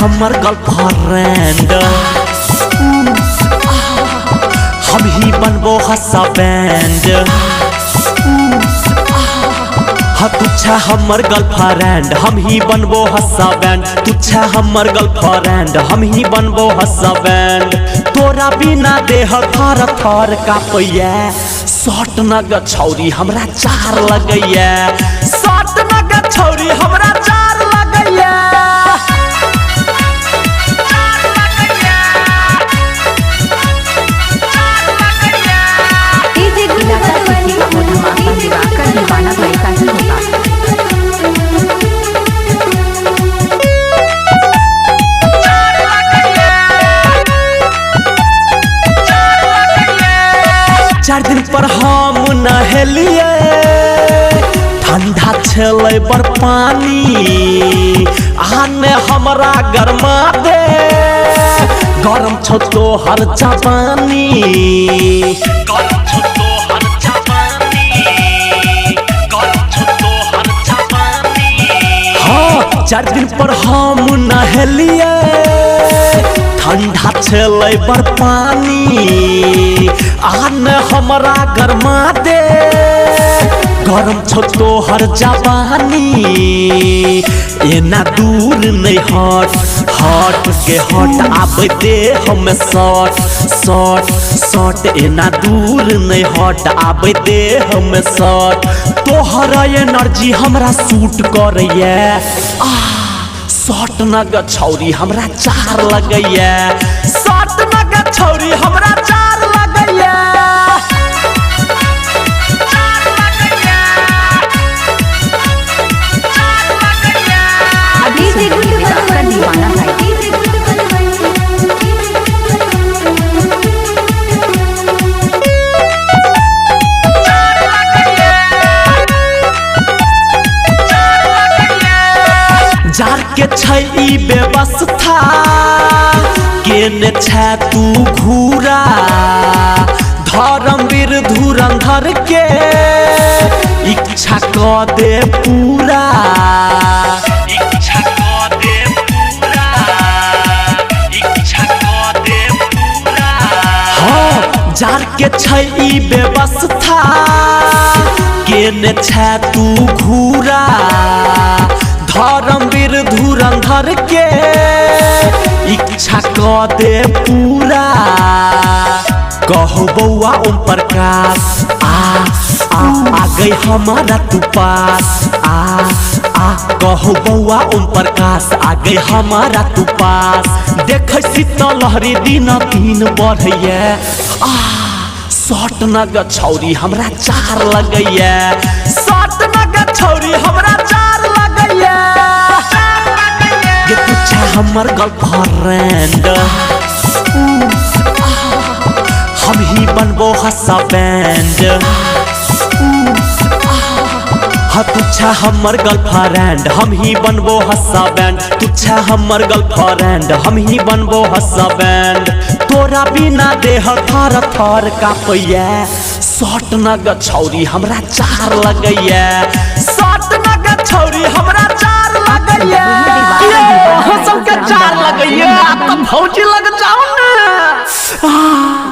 हमर गर्लफ्रेंड हम ही बनबो हस्बैंड तू छा हमर गर्लफ्रेंड हम ही बनबो हस्बैंड तू छा हमर गर्लफ्रेंड हम ही बनबो हस्बैंड तोरा बिना देह थर थर कापैया शॉट नग छौरी हमरा चार लगैया शॉट नग छौरी हमरा चार लगैया चार दिन पर हम नहेलिए ठंडा छलै बर पानी आने हमरा गरमा दे गरम छौ तोहर जवानी गरम छौ तोहर जवानी गरम छौ तोहर जवानी हाँ चार दिन पर हम नहेलिए ठंडा छलै बर पानी आन हमरा गरमा दे गरम छौ तोहर जवानी एना दूर नहीं हट हट के हट आबे दे हम शॉट शॉट शॉट एना दूर नहीं हट आबे दे हम शॉट तोहर एनर्जी हमरा सूट करैया शॉट नग छौरी हमरा चार लगैया शॉट नग छौरी हमरा चार लगैया अभी से आपका दीवाना है जार के छै ई व्यवस्था केने छै तू घूरा धर्मवीर धुरंधर के इच्छा क दे पूरा इच्छा क दे पूरा इच्छा क दे पूरा हाँ जार के छै ई व्यवस्था केने छै तू घूरा धर्मवीर धुरंधर के इच्छा क दे पूरा कहो बउआ ओम प्रकाश आ गई हमारा तू पास आ कहो बउआ ओम प्रकाश आ गई हमारा तू पास देख शीतल लहरी दिन दिन बढ़ैया शॉट नग छौरी हमरा चार लगैया शॉट नग छौरी हमरा चार लगैया ये तू छा हमर गर्लफ्रेंड हम ही बनबो हस्बैंड तू छा हमर गर्लफ्रेंड हम ही बनबो हस्बैंड तू छा हमर गर्लफ्रेंड हम ही बनबो हस्बैंड तोरा बिना देह थर थर कापैया शॉट नग छौरी हमरा चार लगैया शॉट नग छौरी हमरा चार लगैया सबके चार लगैया तब भौजी लग जाओ ना